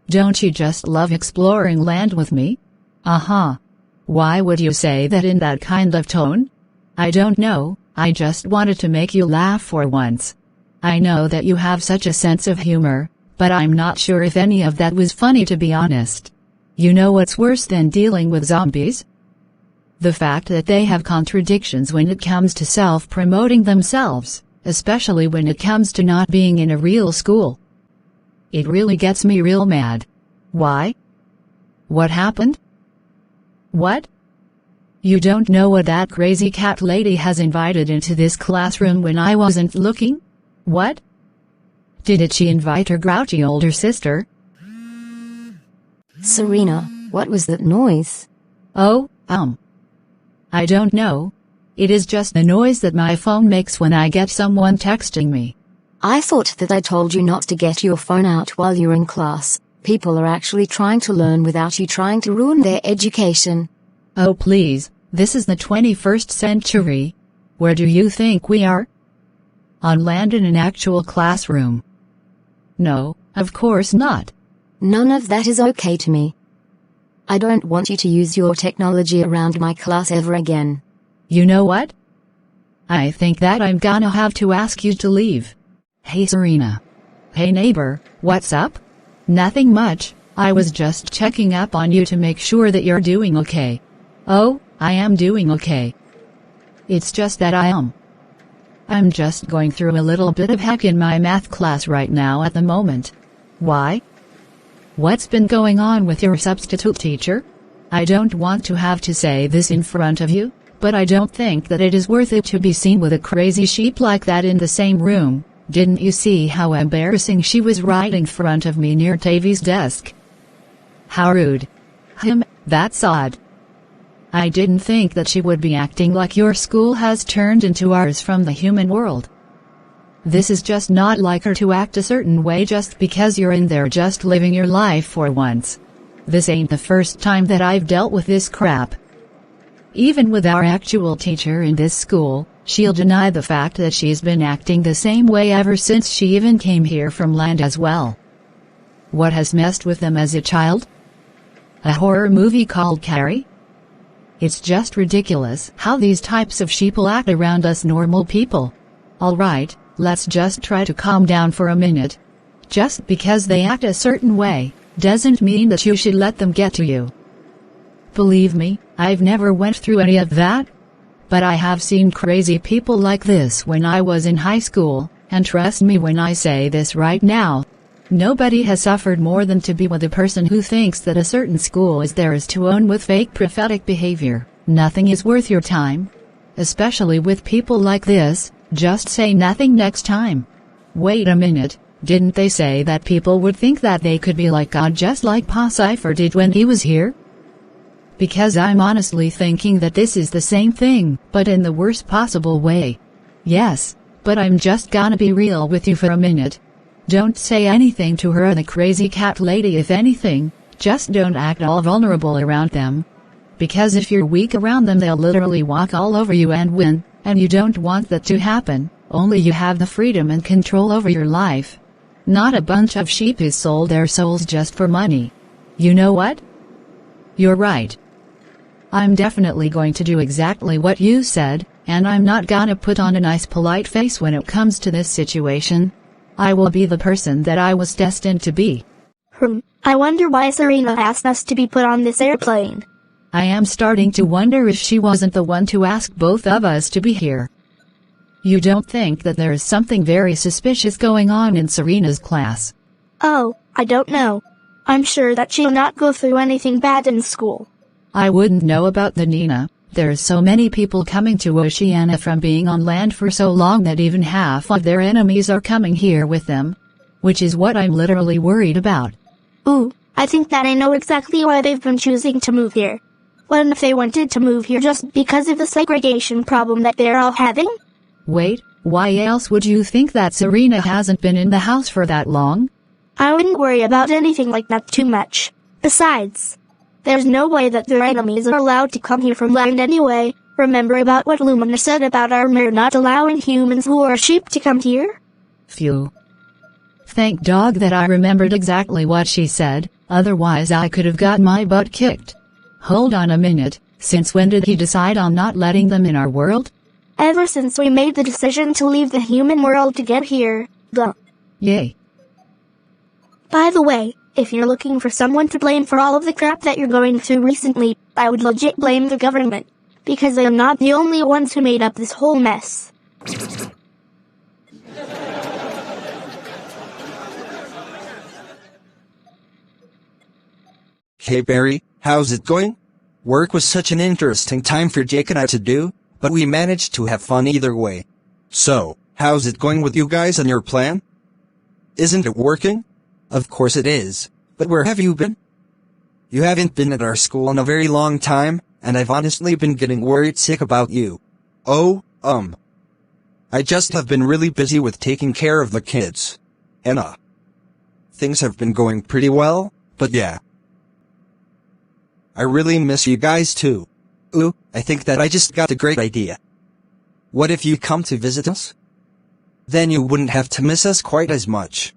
Don't you just love exploring land with me? Uh-huh. Why would you say that in that kind of tone? I don't know, I just wanted to make you laugh for once. I know that you have such a sense of humor, but I'm not sure if any of that was funny, to be honest. You know what's worse than dealing with zombies? The fact that they have contradictions when it comes to self-promoting themselves, especially when it comes to not being in a real school. It really gets me real mad. Why? What happened? What? You don't know what that crazy cat lady has invited into this classroom when I wasn't looking? What? Did she invite her grouchy older sister? Serina, what was that noise? Oh, I don't know. It is just the noise that my phone makes when I get someone texting me. I thought that I told you not to get your phone out while you're in class. People are actually trying to learn without you trying to ruin their education. Oh please, this is the 21st century. Where do you think we are? On land in an actual classroom? No, of course not. None of that is okay to me. I don't want you to use your technology around my class ever again. You know what? I think that I'm gonna have to ask you to leave. Hey Serina. Hey neighbor, what's up? Nothing much, I was just checking up on you to make sure that you're doing okay. Oh, I am doing okay. It's just that I'm just going through a little bit of heck in my math class right now at the moment. Why? What's been going on with your substitute teacher? I don't want to have to say this in front of you, but I don't think that it is worth it to be seen with a crazy sheep like that in the same room. Didn't you see how embarrassing she was right in front of me near Tavy's desk? How rude. That's odd. I didn't think that she would be acting like your school has turned into ours from the human world. This is just not like her to act a certain way just because you're in there just living your life for once. This ain't the first time that I've dealt with this crap. Even with our actual teacher in this school, she'll deny the fact that she's been acting the same way ever since she even came here from land as well. What has messed with them as a child? A horror movie called Carrie? It's just ridiculous how these types of sheeple act around us normal people. Alright, let's just try to calm down for a minute. Just because they act a certain way, doesn't mean that you should let them get to you. Believe me, I've never went through any of that. But I have seen crazy people like this when I was in high school, and trust me when I say this right now. Nobody has suffered more than to be with a person who thinks that a certain school is theirs to own with fake prophetic behavior. Nothing is worth your time. Especially with people like this, just say nothing next time. Wait a minute, didn't they say that people would think that they could be like God just like Pa Cypher did when he was here? Because I'm honestly thinking that this is the same thing, but in the worst possible way. Yes, but I'm just gonna be real with you for a minute. Don't say anything to her or the crazy cat lady. If anything, just don't act all vulnerable around them. Because if you're weak around them, they'll literally walk all over you and win, and you don't want that to happen. Only you have the freedom and control over your life. Not a bunch of sheep who sold their souls just for money. You know what? You're right. I'm definitely going to do exactly what you said, and I'm not gonna put on a nice polite face when it comes to this situation. I will be the person that I was destined to be. I wonder why Serina asked us to be put on this airplane. I am starting to wonder if she wasn't the one to ask both of us to be here. You don't think that there is something very suspicious going on in Serina's class? Oh, I don't know. I'm sure that she'll not go through anything bad in school. I wouldn't know about the Nina. There's so many people coming to Oceania from being on land for so long that even half of their enemies are coming here with them. Which is what I'm literally worried about. Ooh, I think that I know exactly why they've been choosing to move here. What if they wanted to move here just because of the segregation problem that they're all having? Wait, why else would you think that Serina hasn't been in the house for that long? I wouldn't worry about anything like that too much. Besides, there's no way that their enemies are allowed to come here from land anyway. Remember about what Lumina said about our mayor not allowing humans who are sheep to come here? Phew. Thank dog that I remembered exactly what she said, otherwise I could have got my butt kicked. Hold on a minute, since when did he decide on not letting them in our world? Ever since we made the decision to leave the human world to get here, Yay. By the way, if you're looking for someone to blame for all of the crap that you're going through recently, I would legit blame the government. Because they are not the only ones who made up this whole mess. Hey Barry, how's it going? Work was such an interesting time for Jake and I to do, but we managed to have fun either way. So, how's it going with you guys and your plan? Isn't it working? Of course it is, but where have you been? You haven't been at our school in a very long time, and I've honestly been getting worried sick about you. I just have been really busy with taking care of the kids. And things have been going pretty well, but yeah. I really miss you guys too. Ooh, I think that I just got a great idea. What if you come to visit us? Then you wouldn't have to miss us quite as much.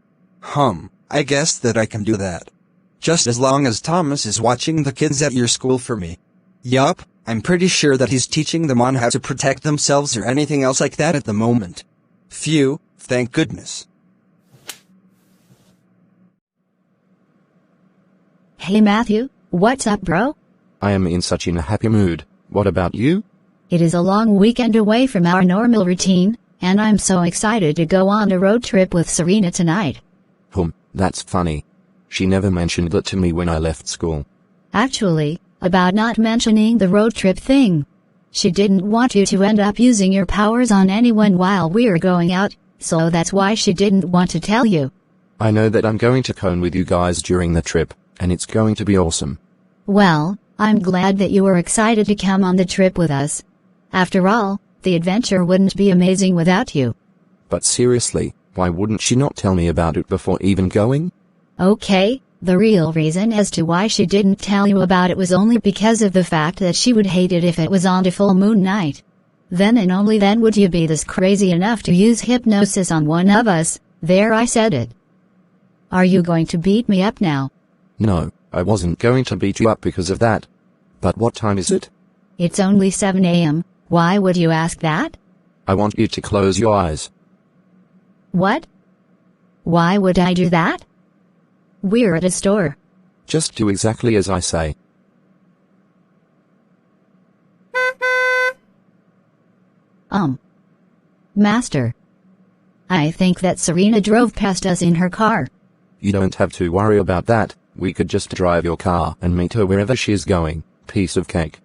I guess that I can do that. Just as long as Thomas is watching the kids at your school for me. Yup, I'm pretty sure that he's teaching them on how to protect themselves or anything else like that at the moment. Phew, thank goodness. Hey Matthew, what's up bro? I am in such a happy mood. What about you? It is a long weekend away from our normal routine, and I'm so excited to go on a road trip with Serena tonight. That's funny. She never mentioned that to me when I left school. Actually, about not mentioning the road trip thing. She didn't want you to end up using your powers on anyone while we're going out, so that's why she didn't want to tell you. I know that I'm going to Cone with you guys during the trip, and it's going to be awesome. Well, I'm glad that you were excited to come on the trip with us. After all, the adventure wouldn't be amazing without you. But seriously, why wouldn't she not tell me about it before even going? Okay, the real reason as to why she didn't tell you about it was only because of the fact that she would hate it if it was on a full moon night. Then and only then would you be this crazy enough to use hypnosis on one of us. There, I said it. Are you going to beat me up now? No, I wasn't going to beat you up because of that. But what time is it? It's only 7 a.m. Why would you ask that? I want you to close your eyes. What? Why would I do that? We're at a store. Just do exactly as I say. Master. I think that Serena drove past us in her car. You don't have to worry about that. We could just drive your car and meet her wherever she's going. Piece of cake.